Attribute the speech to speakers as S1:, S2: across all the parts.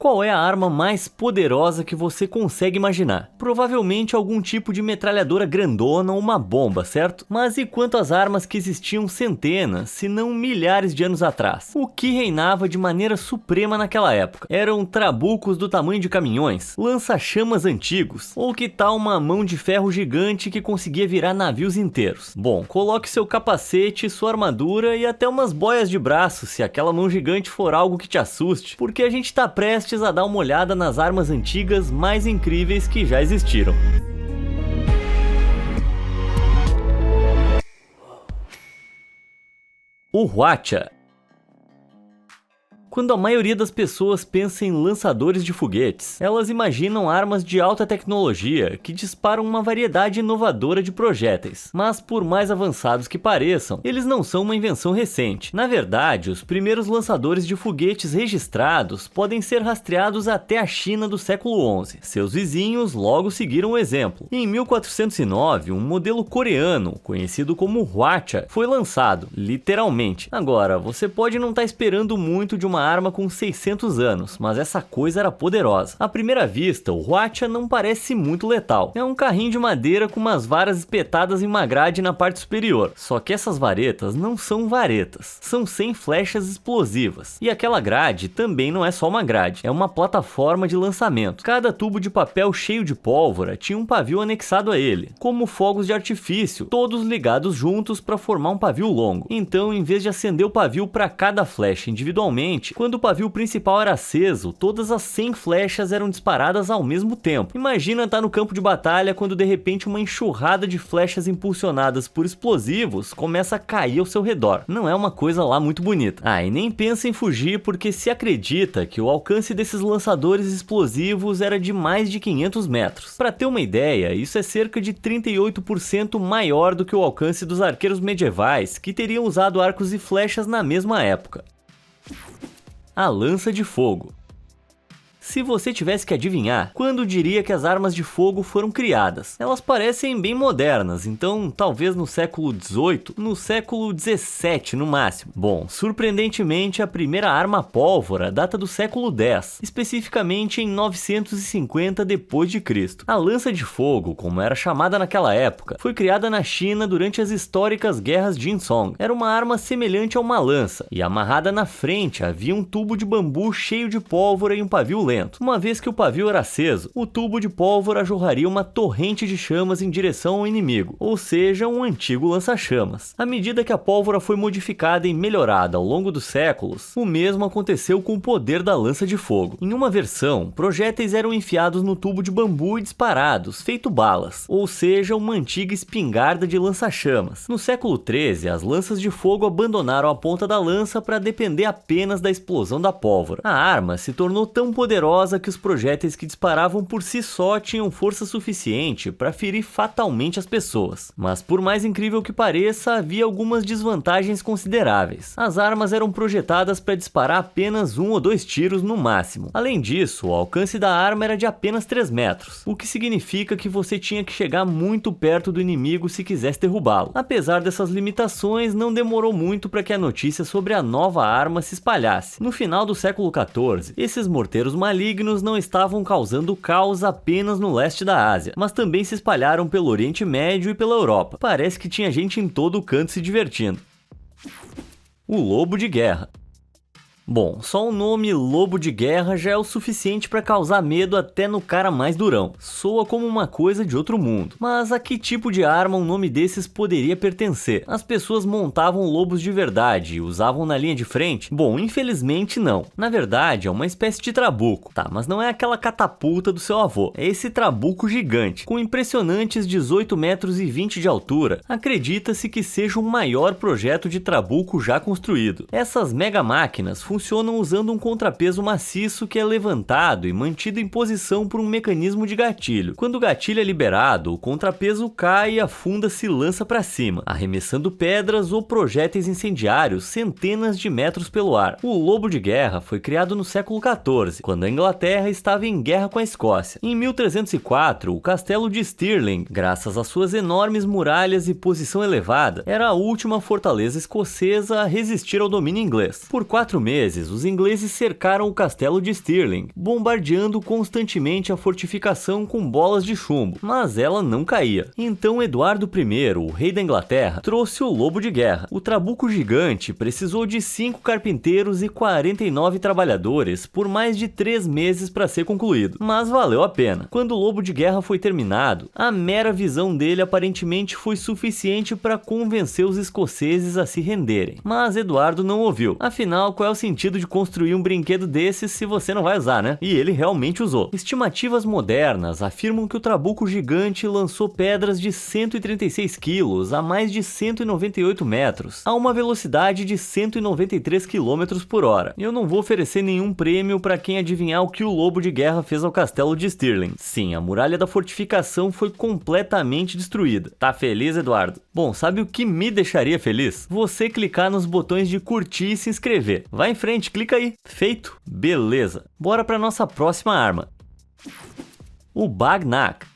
S1: Qual é a arma mais poderosa que você consegue imaginar? Provavelmente algum tipo de metralhadora grandona ou uma bomba, certo? Mas e quanto às armas que existiam centenas, se não milhares de anos atrás? O que reinava de maneira suprema naquela época? Eram trabucos do tamanho de caminhões, lança-chamas antigos, ou que tal uma mão de ferro gigante que conseguia virar navios inteiros? Bom, coloque seu capacete, sua armadura e até umas boias de braço se aquela mão gigante for algo que te assuste, porque a gente tá prestes a dar uma olhada nas armas antigas mais incríveis que já existiram. O Hwacha. Quando a maioria das pessoas pensa em lançadores de foguetes, elas imaginam armas de alta tecnologia que disparam uma variedade inovadora de projéteis. Mas por mais avançados que pareçam, eles não são uma invenção recente. Na verdade, os primeiros lançadores de foguetes registrados podem ser rastreados até a China do século XI. Seus vizinhos logo seguiram o exemplo. Em 1409, um modelo coreano, conhecido como Hwacha, foi lançado, literalmente. Agora, você pode não estar esperando muito de uma arma com 600 anos, mas essa coisa era poderosa. À primeira vista, o Hwacha não parece muito letal. É um carrinho de madeira com umas varas espetadas em uma grade na parte superior. Só que essas varetas não são varetas, são 100 flechas explosivas. E aquela grade também não é só uma grade, é uma plataforma de lançamento. Cada tubo de papel cheio de pólvora tinha um pavio anexado a ele, como fogos de artifício, todos ligados juntos para formar um pavio longo. Então, em vez de acender o pavio para cada flecha individualmente, quando o pavio principal era aceso, todas as 100 flechas eram disparadas ao mesmo tempo. Imagina estar no campo de batalha quando de repente uma enxurrada de flechas impulsionadas por explosivos começa a cair ao seu redor. Não é uma coisa lá muito bonita. E nem pensa em fugir porque se acredita que o alcance desses lançadores explosivos era de mais de 500 metros. Para ter uma ideia, isso é cerca de 38% maior do que o alcance dos arqueiros medievais, que teriam usado arcos e flechas na mesma época. A lança de fogo. Se você tivesse que adivinhar, quando diria que as armas de fogo foram criadas? Elas parecem bem modernas, então talvez no século XVIII, no século XVII no máximo. Bom, surpreendentemente a primeira arma a pólvora data do século X, especificamente em 950 d.C. A lança de fogo, como era chamada naquela época, foi criada na China durante as históricas guerras Jinsong. Era uma arma semelhante a uma lança, e amarrada na frente havia um tubo de bambu cheio de pólvora e um pavio lento. Uma vez que o pavio era aceso, o tubo de pólvora jorraria uma torrente de chamas em direção ao inimigo, ou seja, um antigo lança-chamas. À medida que a pólvora foi modificada e melhorada ao longo dos séculos, o mesmo aconteceu com o poder da lança de fogo. Em uma versão, projéteis eram enfiados no tubo de bambu e disparados, feito balas, ou seja, uma antiga espingarda de lança-chamas. No século XIII, as lanças de fogo abandonaram a ponta da lança para depender apenas da explosão da pólvora. A arma se tornou tão poderosa que os projéteis que disparavam por si só tinham força suficiente para ferir fatalmente as pessoas. Mas por mais incrível que pareça, havia algumas desvantagens consideráveis. As armas eram projetadas para disparar apenas 1 ou 2 tiros no máximo. Além disso, o alcance da arma era de apenas 3 metros, o que significa que você tinha que chegar muito perto do inimigo se quisesse derrubá-lo. Apesar dessas limitações, não demorou muito para que a notícia sobre a nova arma se espalhasse. No final do século XIV, esses morteiros malignos não estavam causando caos apenas no leste da Ásia, mas também se espalharam pelo Oriente Médio e pela Europa. Parece que tinha gente em todo o canto se divertindo. O lobo de guerra. Bom, só o nome lobo de guerra já é o suficiente para causar medo até no cara mais durão. Soa como uma coisa de outro mundo. Mas a que tipo de arma um nome desses poderia pertencer? As pessoas montavam lobos de verdade e usavam na linha de frente? Bom, infelizmente não. Na verdade, é uma espécie de trabuco. Tá, mas não é aquela catapulta do seu avô. É esse trabuco gigante, com impressionantes 18,20 metros de altura. Acredita-se que seja o maior projeto de trabuco já construído. Essas mega máquinas funcionam usando um contrapeso maciço que é levantado e mantido em posição por um mecanismo de gatilho. Quando o gatilho é liberado, o contrapeso cai e a funda se lança para cima, arremessando pedras ou projéteis incendiários centenas de metros pelo ar. O lobo de guerra foi criado no século XIV, quando a Inglaterra estava em guerra com a Escócia. Em 1304, o castelo de Stirling, graças às suas enormes muralhas e posição elevada, era a última fortaleza escocesa a resistir ao domínio inglês. Por 4 meses, meses, os ingleses cercaram o castelo de Stirling, bombardeando constantemente a fortificação com bolas de chumbo, mas ela não caía. Então Eduardo I, o rei da Inglaterra, trouxe o lobo de guerra. O trabuco gigante precisou de 5 carpinteiros e 49 trabalhadores por mais de 3 meses para ser concluído, mas valeu a pena. Quando o lobo de guerra foi terminado, a mera visão dele aparentemente foi suficiente para convencer os escoceses a se renderem. Mas Eduardo não ouviu. Afinal, qual é o sentido de construir um brinquedo desses se você não vai usar, né? E ele realmente usou. Estimativas modernas afirmam que o trabuco gigante lançou pedras de 136 quilos a mais de 198 metros, a uma velocidade de 193 km por hora. Eu não vou oferecer nenhum prêmio para quem adivinhar o que o lobo de guerra fez ao castelo de Stirling. Sim, a muralha da fortificação foi completamente destruída. Tá feliz, Eduardo? Bom, sabe o que me deixaria feliz? Você clicar nos botões de curtir e se inscrever. Vai em frente, clica aí. Feito? Beleza. Bora para nossa próxima arma. O Bagnac.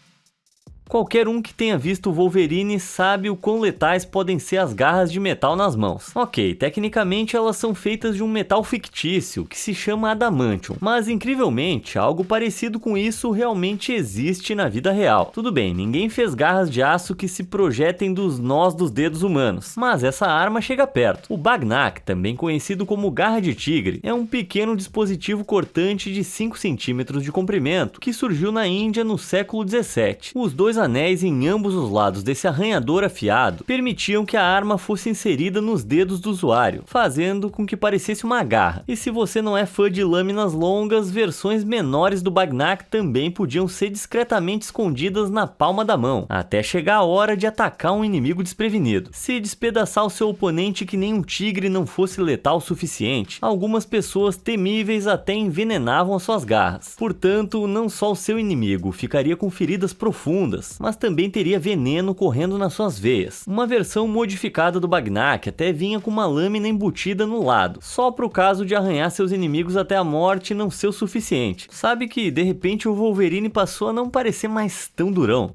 S1: Qualquer um que tenha visto o Wolverine sabe o quão letais podem ser as garras de metal nas mãos. Ok, tecnicamente elas são feitas de um metal fictício que se chama adamantium, mas incrivelmente algo parecido com isso realmente existe na vida real. Tudo bem, ninguém fez garras de aço que se projetem dos nós dos dedos humanos, mas essa arma chega perto. O Bagnac, também conhecido como garra de tigre, é um pequeno dispositivo cortante de 5 centímetros de comprimento que surgiu na Índia no século 17. Os dois anéis em ambos os lados desse arranhador afiado permitiam que a arma fosse inserida nos dedos do usuário, fazendo com que parecesse uma garra. E se você não é fã de lâminas longas, versões menores do Bagnac também podiam ser discretamente escondidas na palma da mão, até chegar a hora de atacar um inimigo desprevenido. Se despedaçar o seu oponente que nem um tigre não fosse letal o suficiente, algumas pessoas temíveis até envenenavam as suas garras. Portanto, não só o seu inimigo ficaria com feridas profundas, mas também teria veneno correndo nas suas veias. Uma versão modificada do Bagnac até vinha com uma lâmina embutida no lado, só para o caso de arranhar seus inimigos até a morte não ser o suficiente. Sabe que de repente o Wolverine passou a não parecer mais tão durão.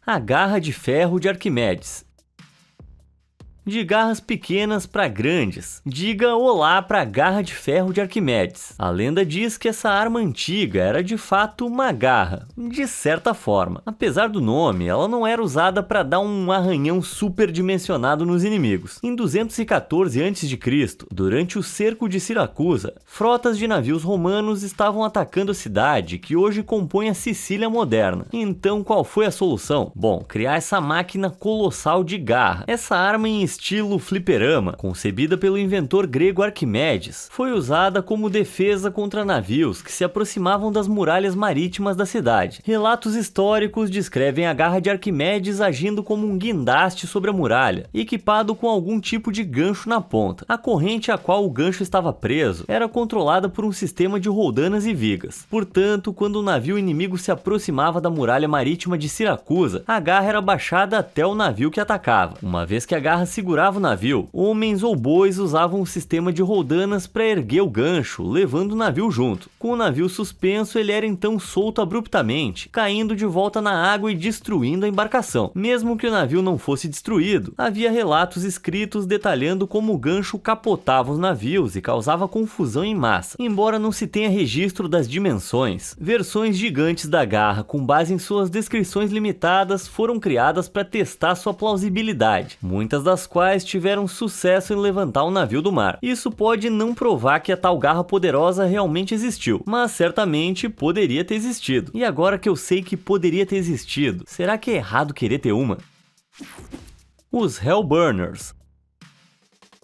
S1: A garra de ferro de Arquimedes. De garras pequenas para grandes, diga olá para a garra de ferro de Arquimedes. A lenda diz que essa arma antiga era de fato uma garra, de certa forma. Apesar do nome, ela não era usada para dar um arranhão superdimensionado nos inimigos. Em 214 a.C., durante o cerco de Siracusa, frotas de navios romanos estavam atacando a cidade que hoje compõe a Sicília moderna. Então qual foi a solução? Bom, criar essa máquina colossal de garra. Essa arma em estilo fliperama, concebida pelo inventor grego Arquimedes, foi usada como defesa contra navios que se aproximavam das muralhas marítimas da cidade. Relatos históricos descrevem a garra de Arquimedes agindo como um guindaste sobre a muralha, equipado com algum tipo de gancho na ponta. A corrente a qual o gancho estava preso era controlada por um sistema de roldanas e vigas. Portanto, quando o navio inimigo se aproximava da muralha marítima de Siracusa, a garra era baixada até o navio que atacava. Uma vez que a garra segurava o navio, homens ou bois usavam um sistema de roldanas para erguer o gancho, levando o navio junto. Com o navio suspenso, ele era então solto abruptamente, caindo de volta na água e destruindo a embarcação. Mesmo que o navio não fosse destruído, havia relatos escritos detalhando como o gancho capotava os navios e causava confusão em massa. Embora não se tenha registro das dimensões, versões gigantes da garra com base em suas descrições limitadas foram criadas para testar sua plausibilidade, muitas das quais tiveram sucesso em levantar um navio do mar. Isso pode não provar que a tal garra poderosa realmente existiu, mas certamente poderia ter existido. E agora que eu sei que poderia ter existido, será que é errado querer ter uma? Os Hellburners.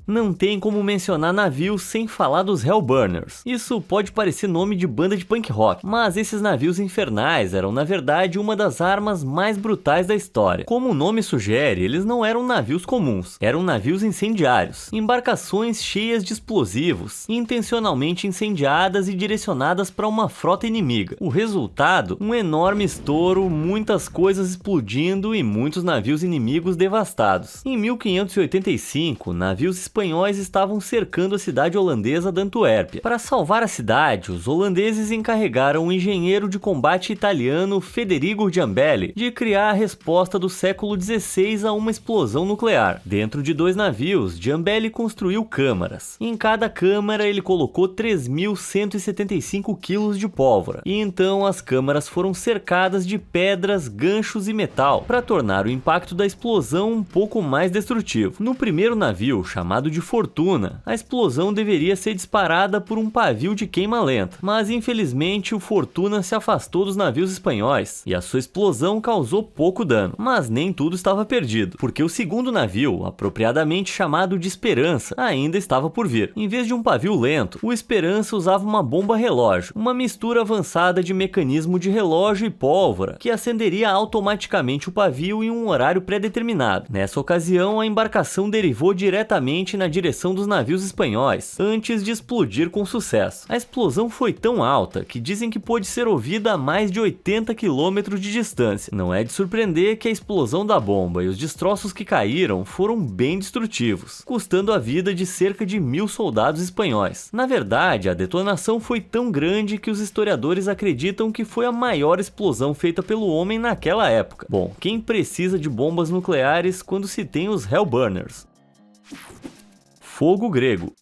S1: Não tem como mencionar navios sem falar dos Hellburners. Isso pode parecer nome de banda de punk rock, mas esses navios infernais eram na verdade uma das armas mais brutais da história. Como o nome sugere, eles não eram navios comuns, eram navios incendiários, embarcações cheias de explosivos, intencionalmente incendiadas e direcionadas para uma frota inimiga. O resultado? Um enorme estouro, muitas coisas explodindo e muitos navios inimigos devastados. Em 1585, navios espanhóis espanhóis estavam cercando a cidade holandesa de Antuérpia. Para salvar a cidade, os holandeses encarregaram o engenheiro de combate italiano Federico Giambelli de criar a resposta do século XVI a uma explosão nuclear. Dentro de 2 navios, Giambelli construiu câmaras. Em cada câmara ele colocou 3.175 quilos de pólvora, e então as câmaras foram cercadas de pedras, ganchos e metal, para tornar o impacto da explosão um pouco mais destrutivo. No primeiro navio, chamado de Fortuna, a explosão deveria ser disparada por um pavio de queima-lenta, mas infelizmente o Fortuna se afastou dos navios espanhóis, e a sua explosão causou pouco dano. Mas nem tudo estava perdido, porque o segundo navio, apropriadamente chamado de Esperança, ainda estava por vir. Em vez de um pavio lento, o Esperança usava uma bomba-relógio, uma mistura avançada de mecanismo de relógio e pólvora, que acenderia automaticamente o pavio em um horário pré-determinado. Nessa ocasião, a embarcação derivou diretamente na direção dos navios espanhóis, antes de explodir com sucesso. A explosão foi tão alta que dizem que pôde ser ouvida a mais de 80 km de distância. Não é de surpreender que a explosão da bomba e os destroços que caíram foram bem destrutivos, custando a vida de cerca de 1.000 soldados espanhóis. Na verdade, a detonação foi tão grande que os historiadores acreditam que foi a maior explosão feita pelo homem naquela época. Bom, quem precisa de bombas nucleares quando se tem os Hellburners? Fogo grego.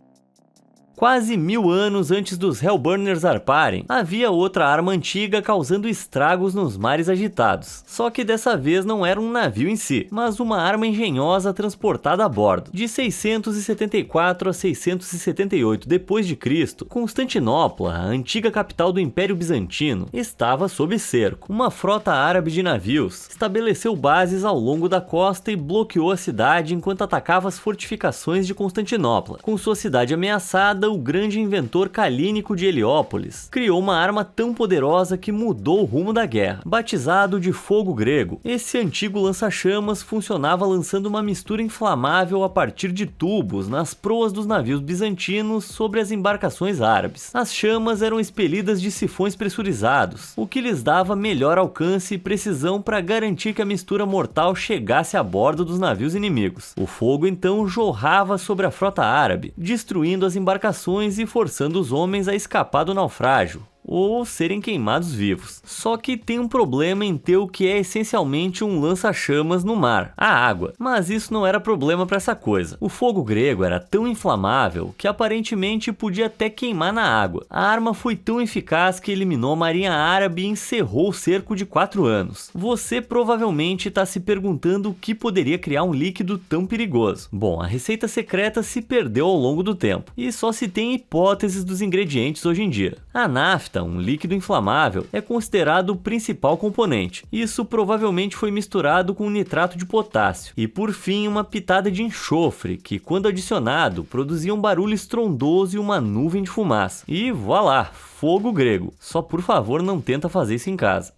S1: Quase 1000 anos antes dos Hellburners zarparem, havia outra arma antiga causando estragos nos mares agitados. Só que dessa vez não era um navio em si, mas uma arma engenhosa transportada a bordo. De 674 a 678 d.C., Constantinopla, a antiga capital do Império Bizantino, estava sob cerco. Uma frota árabe de navios estabeleceu bases ao longo da costa e bloqueou a cidade enquanto atacava as fortificações de Constantinopla. Com sua cidade ameaçada, o grande inventor Calínico de Heliópolis criou uma arma tão poderosa que mudou o rumo da guerra. Batizado de fogo grego, esse antigo lança-chamas funcionava lançando uma mistura inflamável a partir de tubos nas proas dos navios bizantinos sobre as embarcações árabes. As chamas eram expelidas de sifões pressurizados, o que lhes dava melhor alcance e precisão para garantir que a mistura mortal chegasse a bordo dos navios inimigos. O fogo então jorrava sobre a frota árabe, destruindo as embarcações e forçando os homens a escapar do naufrágio ou serem queimados vivos. Só que tem um problema em ter o que é essencialmente um lança-chamas no mar, a água. Mas isso não era problema para essa coisa. O fogo grego era tão inflamável que aparentemente podia até queimar na água. A arma foi tão eficaz que eliminou a marinha árabe e encerrou o cerco de 4 anos. Você provavelmente está se perguntando o que poderia criar um líquido tão perigoso. Bom, a receita secreta se perdeu ao longo do tempo, e só se tem hipóteses dos ingredientes hoje em dia. A nafta, um líquido inflamável, é considerado o principal componente. Isso provavelmente foi misturado com nitrato de potássio. E por fim, uma pitada de enxofre, que quando adicionado, produzia um barulho estrondoso e uma nuvem de fumaça. E voilá, fogo grego. Só por favor não tenta fazer isso em casa.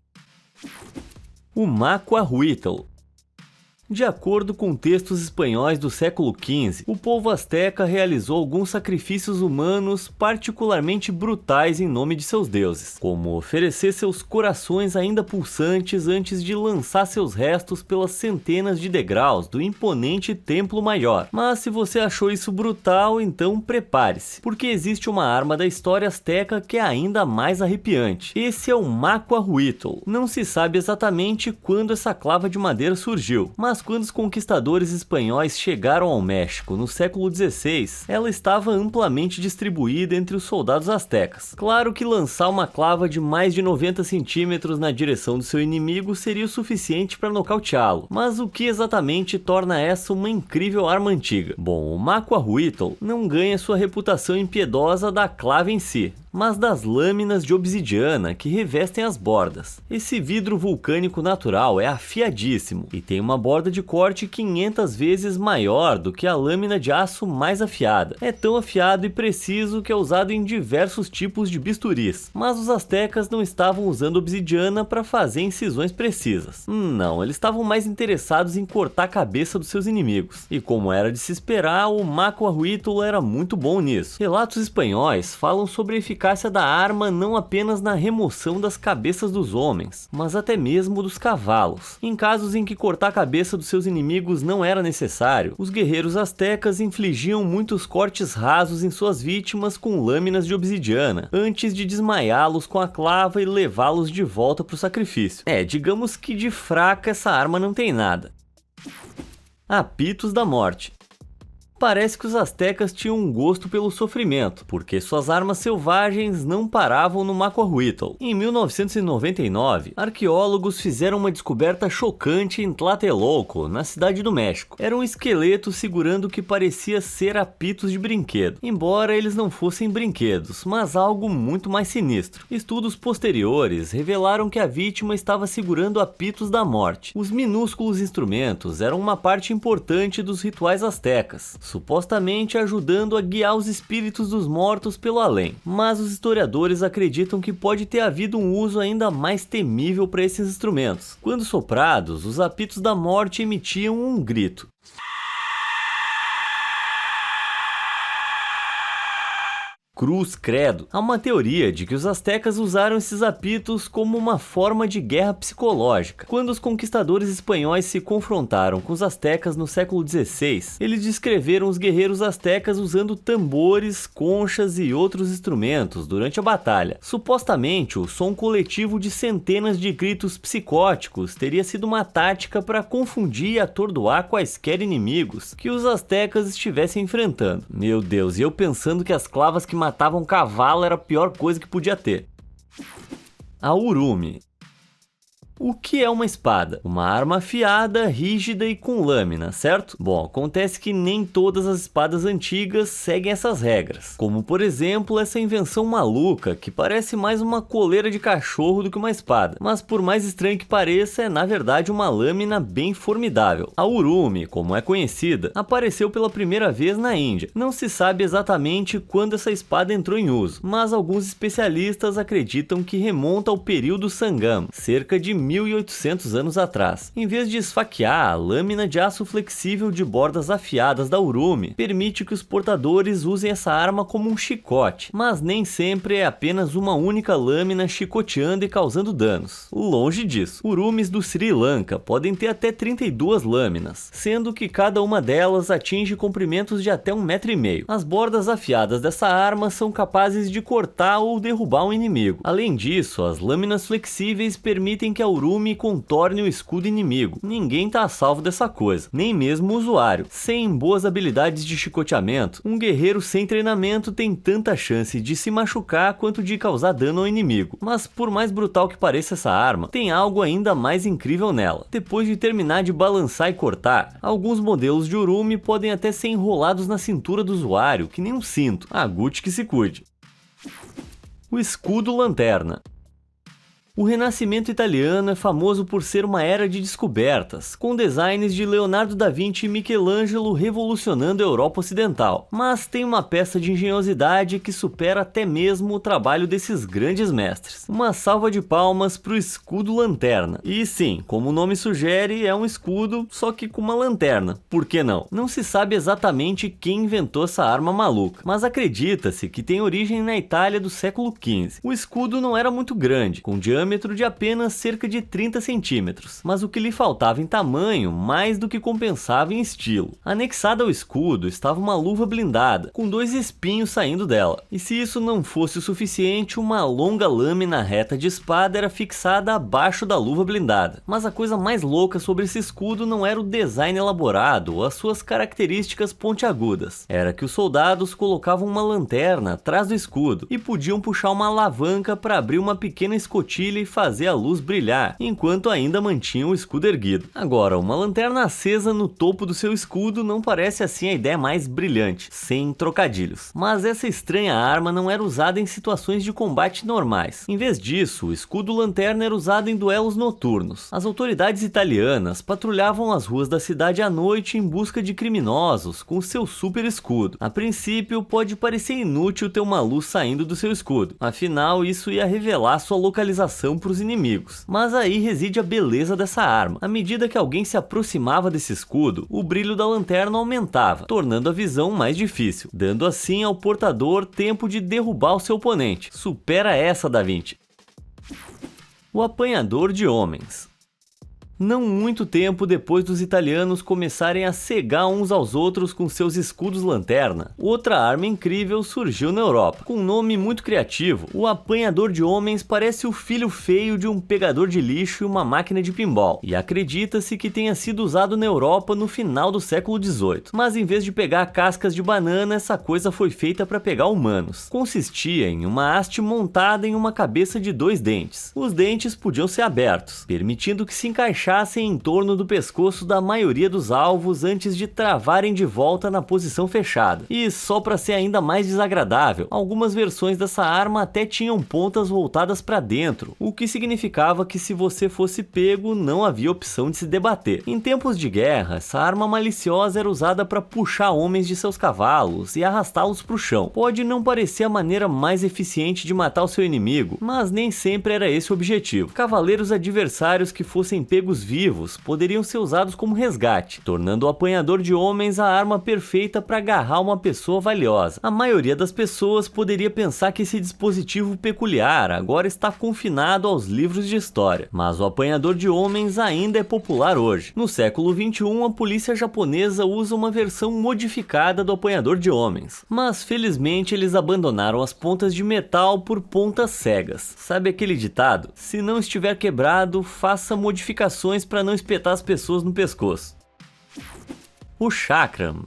S1: O Macuahuitl. De acordo com textos espanhóis do século XV, o povo asteca realizou alguns sacrifícios humanos particularmente brutais em nome de seus deuses, como oferecer seus corações ainda pulsantes antes de lançar seus restos pelas centenas de degraus do imponente Templo Maior. Mas se você achou isso brutal, então prepare-se, porque existe uma arma da história asteca que é ainda mais arrepiante. Esse é o Macuahuitl. Não se sabe exatamente quando essa clava de madeira surgiu, mas quando os conquistadores espanhóis chegaram ao México no século XVI, ela estava amplamente distribuída entre os soldados astecas. Claro que lançar uma clava de mais de 90 centímetros na direção do seu inimigo seria o suficiente para nocauteá-lo, mas o que exatamente torna essa uma incrível arma antiga? Bom, o Macuahuitl não ganha sua reputação impiedosa da clava em si, mas das lâminas de obsidiana que revestem as bordas. Esse vidro vulcânico natural é afiadíssimo e tem uma borda de corte 500 vezes maior do que a lâmina de aço mais afiada. É tão afiado e preciso que é usado em diversos tipos de bisturis, mas os astecas não estavam usando obsidiana para fazer incisões precisas. Não, eles estavam mais interessados em cortar a cabeça dos seus inimigos, e como era de se esperar, o Macuahuitl era muito bom nisso. Relatos espanhóis falam sobre a eficácia eficácia da arma não apenas na remoção das cabeças dos homens, mas até mesmo dos cavalos. Em casos em que cortar a cabeça dos seus inimigos não era necessário, os guerreiros astecas infligiam muitos cortes rasos em suas vítimas com lâminas de obsidiana, antes de desmaiá-los com a clava e levá-los de volta para o sacrifício. Digamos que de fraca essa arma não tem nada. Apitos da Morte. Parece que os astecas tinham um gosto pelo sofrimento, porque suas armas selvagens não paravam no Macuahuitl. Em 1999, arqueólogos fizeram uma descoberta chocante em Tlatelolco, na cidade do México. Era um esqueleto segurando o que parecia ser apitos de brinquedo, embora eles não fossem brinquedos, mas algo muito mais sinistro. Estudos posteriores revelaram que a vítima estava segurando apitos da morte. Os minúsculos instrumentos eram uma parte importante dos rituais astecas, supostamente ajudando a guiar os espíritos dos mortos pelo além. Mas os historiadores acreditam que pode ter havido um uso ainda mais temível para esses instrumentos. Quando soprados, os apitos da morte emitiam um grito. Cruz credo. Há uma teoria de que os astecas usaram esses apitos como uma forma de guerra psicológica. Quando os conquistadores espanhóis se confrontaram com os astecas no século XVI, eles descreveram os guerreiros astecas usando tambores, conchas e outros instrumentos durante a batalha. Supostamente, o som coletivo de centenas de gritos psicóticos teria sido uma tática para confundir e atordoar quaisquer inimigos que os astecas estivessem enfrentando. Meu Deus, e eu pensando que as clavas que matavam cavalo era a pior coisa que podia ter. A Urumi. O que é uma espada? Uma arma afiada, rígida e com lâmina, certo? Bom, acontece que nem todas as espadas antigas seguem essas regras. Como, por exemplo, essa invenção maluca, que parece mais uma coleira de cachorro do que uma espada. Mas por mais estranho que pareça, é na verdade uma lâmina bem formidável. A Urumi, como é conhecida, apareceu pela primeira vez na Índia. Não se sabe exatamente quando essa espada entrou em uso, mas alguns especialistas acreditam que remonta ao período Sangam, cerca de 1800 anos atrás. Em vez de esfaquear, a lâmina de aço flexível de bordas afiadas da Urumi permite que os portadores usem essa arma como um chicote, mas nem sempre é apenas uma única lâmina chicoteando e causando danos. Longe disso. Urumis do Sri Lanka podem ter até 32 lâminas, sendo que cada uma delas atinge comprimentos de até 1,5 m. As bordas afiadas dessa arma são capazes de cortar ou derrubar um inimigo. Além disso, as lâminas flexíveis permitem que a Urumi contorne o escudo inimigo. Ninguém tá a salvo dessa coisa, nem mesmo o usuário. Sem boas habilidades de chicoteamento, um guerreiro sem treinamento tem tanta chance de se machucar quanto de causar dano ao inimigo. Mas por mais brutal que pareça essa arma, tem algo ainda mais incrível nela. Depois de terminar de balançar e cortar, alguns modelos de Urumi podem até ser enrolados na cintura do usuário, que nem um cinto. Gucci que se cuide. O escudo lanterna. O Renascimento italiano é famoso por ser uma era de descobertas, com designs de Leonardo da Vinci e Michelangelo revolucionando a Europa Ocidental. Mas tem uma peça de engenhosidade que supera até mesmo o trabalho desses grandes mestres. Uma salva de palmas para o escudo lanterna. E sim, como o nome sugere, é um escudo, só que com uma lanterna. Por que não? Não se sabe exatamente quem inventou essa arma maluca, mas acredita-se que tem origem na Itália do século XV. O escudo não era muito grande, com diâmetro de apenas cerca de 30 centímetros, mas o que lhe faltava em tamanho mais do que compensava em estilo. Anexada ao escudo estava uma luva blindada, com 2 espinhos saindo dela, e se isso não fosse o suficiente, uma longa lâmina reta de espada era fixada abaixo da luva blindada. Mas a coisa mais louca sobre esse escudo não era o design elaborado ou as suas características pontiagudas, era que os soldados colocavam uma lanterna atrás do escudo e podiam puxar uma alavanca para abrir uma pequena escotilha e fazer a luz brilhar, enquanto ainda mantinham o escudo erguido. Agora, uma lanterna acesa no topo do seu escudo não parece assim a ideia mais brilhante, sem trocadilhos. Mas essa estranha arma não era usada em situações de combate normais. Em vez disso, o escudo lanterna era usado em duelos noturnos. As autoridades italianas patrulhavam as ruas da cidade à noite em busca de criminosos com seu super escudo. A princípio, pode parecer inútil ter uma luz saindo do seu escudo, afinal isso ia revelar sua localização movimentação para os inimigos. Mas aí reside a beleza dessa arma. À medida que alguém se aproximava desse escudo, o brilho da lanterna aumentava, tornando a visão mais difícil, dando assim ao portador tempo de derrubar o seu oponente. Supera essa, Da Vinci. O apanhador de homens. Não muito tempo depois dos italianos começarem a cegar uns aos outros com seus escudos lanterna, outra arma incrível surgiu na Europa. Com um nome muito criativo, o apanhador de homens parece o filho feio de um pegador de lixo e uma máquina de pinball, e acredita-se que tenha sido usado na Europa no final do século XVIII. Mas em vez de pegar cascas de banana, essa coisa foi feita para pegar humanos. Consistia em uma haste montada em uma cabeça de 2 dentes. Os dentes podiam ser abertos, permitindo que se encaixassem em torno do pescoço da maioria dos alvos antes de travarem de volta na posição fechada. E só para ser ainda mais desagradável, algumas versões dessa arma até tinham pontas voltadas para dentro, o que significava que se você fosse pego, não havia opção de se debater. Em tempos de guerra, essa arma maliciosa era usada para puxar homens de seus cavalos e arrastá-los para o chão. Pode não parecer a maneira mais eficiente de matar o seu inimigo, mas nem sempre era esse o objetivo. Cavaleiros adversários que fossem pegos vivos poderiam ser usados como resgate, tornando o apanhador de homens a arma perfeita para agarrar uma pessoa valiosa. A maioria das pessoas poderia pensar que esse dispositivo peculiar agora está confinado aos livros de história, mas o apanhador de homens ainda é popular hoje. No século XXI, a polícia japonesa usa uma versão modificada do apanhador de homens, mas felizmente eles abandonaram as pontas de metal por pontas cegas. Sabe aquele ditado? Se não estiver quebrado, faça modificações para não espetar as pessoas no pescoço. O Chakram.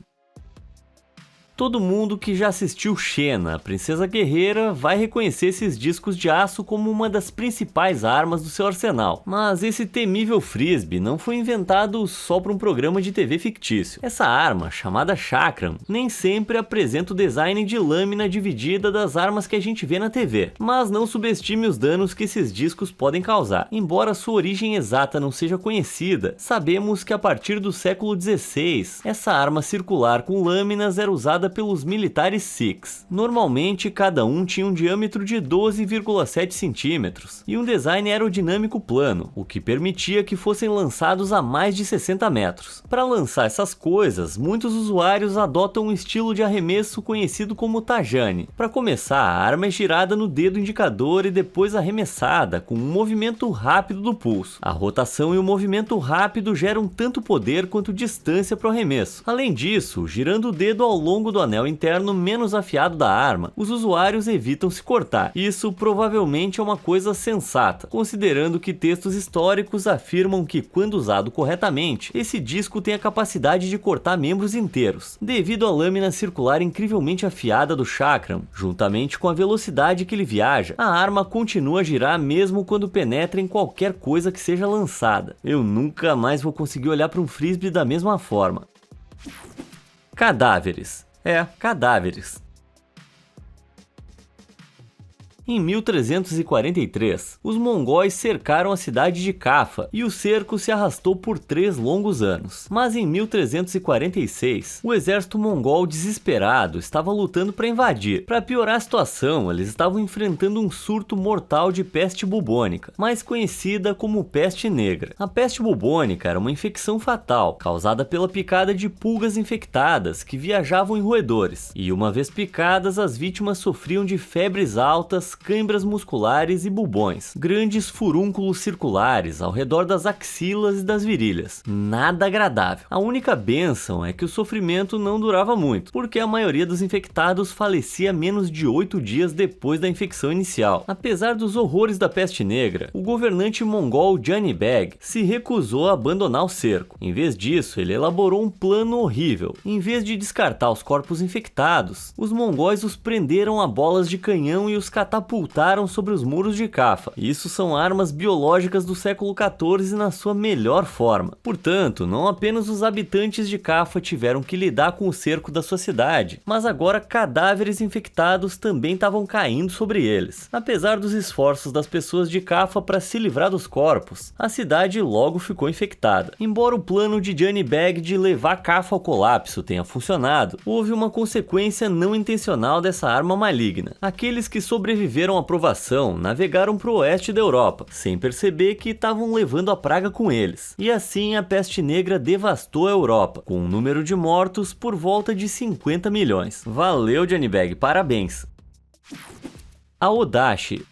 S1: Todo mundo que já assistiu Xena, a Princesa Guerreira, vai reconhecer esses discos de aço como uma das principais armas do seu arsenal. Mas esse temível frisbee não foi inventado só para um programa de TV fictício. Essa arma, chamada Chakram, nem sempre apresenta o design de lâmina dividida das armas que a gente vê na TV. Mas não subestime os danos que esses discos podem causar. Embora sua origem exata não seja conhecida, sabemos que a partir do século XVI, essa arma circular com lâminas era usada pelos militares Sikhs. Normalmente, cada um tinha um diâmetro de 12,7 centímetros e um design aerodinâmico plano, o que permitia que fossem lançados a mais de 60 metros. Para lançar essas coisas, muitos usuários adotam um estilo de arremesso conhecido como Tajani. Para começar, a arma é girada no dedo indicador e depois arremessada com um movimento rápido do pulso. A rotação e o movimento rápido geram tanto poder quanto distância para o arremesso. Além disso, girando o dedo ao longo do anel interno menos afiado da arma, os usuários evitam se cortar. Isso provavelmente é uma coisa sensata, considerando que textos históricos afirmam que, quando usado corretamente, esse disco tem a capacidade de cortar membros inteiros, devido à lâmina circular incrivelmente afiada do Chakram. Juntamente com a velocidade que ele viaja, a arma continua a girar mesmo quando penetra em qualquer coisa que seja lançada. Eu nunca mais vou conseguir olhar para um frisbee da mesma forma. Cadáveres. Cadáveres. Em 1343, os mongóis cercaram a cidade de Cafa e o cerco se arrastou por 3 longos anos. Mas em 1346, o exército mongol desesperado estava lutando para invadir. Para piorar a situação, eles estavam enfrentando um surto mortal de peste bubônica, mais conhecida como peste negra. A peste bubônica era uma infecção fatal, causada pela picada de pulgas infectadas que viajavam em roedores. E uma vez picadas, as vítimas sofriam de febres altas, câimbras musculares e bubões, grandes furúnculos circulares ao redor das axilas e das virilhas. Nada agradável. A única bênção é que o sofrimento não durava muito, porque a maioria dos infectados falecia menos de 8 dias depois da infecção inicial. Apesar dos horrores da peste negra, o governante mongol Jani Beg se recusou a abandonar o cerco. Em vez disso, ele elaborou um plano horrível. Em vez de descartar os corpos infectados, os mongóis os prenderam a bolas de canhão e os catapultaram sobre os muros de Cafa. Isso são armas biológicas do século XIV na sua melhor forma. Portanto, não apenas os habitantes de Cafa tiveram que lidar com o cerco da sua cidade, mas agora cadáveres infectados também estavam caindo sobre eles. Apesar dos esforços das pessoas de Cafa para se livrar dos corpos, a cidade logo ficou infectada. Embora o plano de Jani Beg de levar Cafa ao colapso tenha funcionado, houve uma consequência não intencional dessa arma maligna. Aqueles que sobreviveram obtiveram aprovação, navegaram para o oeste da Europa, sem perceber que estavam levando a praga com eles. E assim a peste negra devastou a Europa, com um número de mortos por volta de 50 milhões. Valeu, Johnny Bag, parabéns! A Odachi.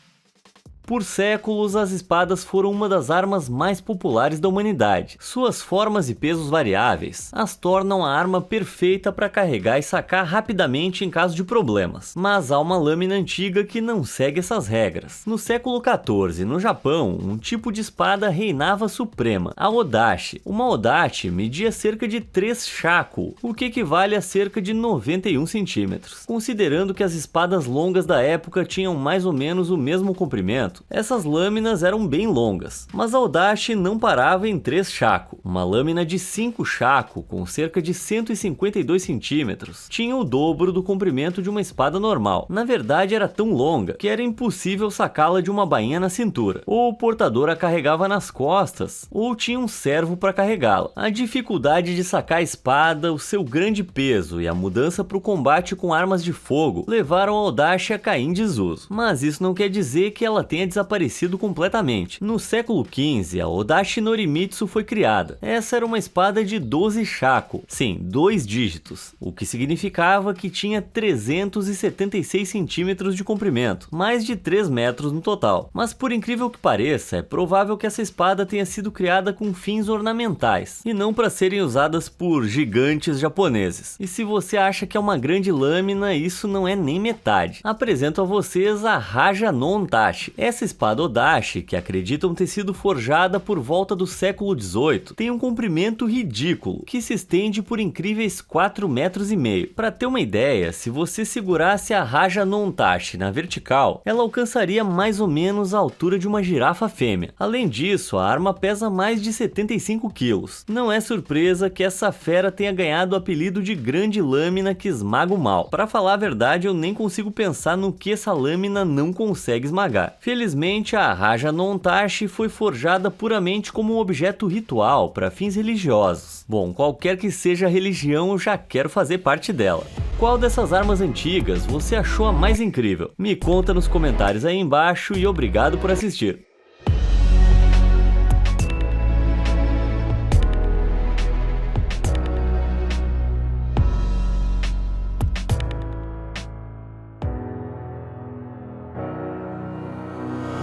S1: Por séculos, as espadas foram uma das armas mais populares da humanidade. Suas formas e pesos variáveis as tornam a arma perfeita para carregar e sacar rapidamente em caso de problemas. Mas há uma lâmina antiga que não segue essas regras. No século XIV, no Japão, um tipo de espada reinava suprema, a Odachi. Uma Odachi media cerca de 3 shaku, o que equivale a cerca de 91 centímetros. Considerando que as espadas longas da época tinham mais ou menos o mesmo comprimento, essas lâminas eram bem longas, mas a Odachi não parava em 3 shaku. Uma lâmina de 5 shaku, com cerca de 152 centímetros, tinha o dobro do comprimento de uma espada normal. Na verdade, era tão longa que era impossível sacá-la de uma bainha na cintura. Ou o portador a carregava nas costas, ou tinha um servo para carregá-la. A dificuldade de sacar a espada, o seu grande peso e a mudança para o combate com armas de fogo levaram a Odachi a cair em desuso. Mas isso não quer dizer que ela tenha desaparecido completamente. No século XV, a Odachi Norimitsu foi criada. Essa era uma espada de 12 shaku, sim, 2 dígitos, o que significava que tinha 376 centímetros de comprimento, mais de 3 metros no total. Mas por incrível que pareça, é provável que essa espada tenha sido criada com fins ornamentais, e não para serem usadas por gigantes japoneses. E se você acha que é uma grande lâmina, isso não é nem metade. Apresento a vocês a Raja no Ontachi. Essa espada Odachi, que acreditam ter sido forjada por volta do século XVIII, tem um comprimento ridículo, que se estende por incríveis 4,5 metros. Para ter uma ideia, se você segurasse a Raja no Ontachi na vertical, ela alcançaria mais ou menos a altura de uma girafa fêmea. Além disso, a arma pesa mais de 75 quilos. Não é surpresa que essa fera tenha ganhado o apelido de grande lâmina que esmaga o mal. Para falar a verdade, eu nem consigo pensar no que essa lâmina não consegue esmagar. Felizmente, a Raja no Ontachi foi forjada puramente como um objeto ritual para fins religiosos. Bom, qualquer que seja a religião, eu já quero fazer parte dela. Qual dessas armas antigas você achou a mais incrível? Me conta nos comentários aí embaixo e obrigado por assistir.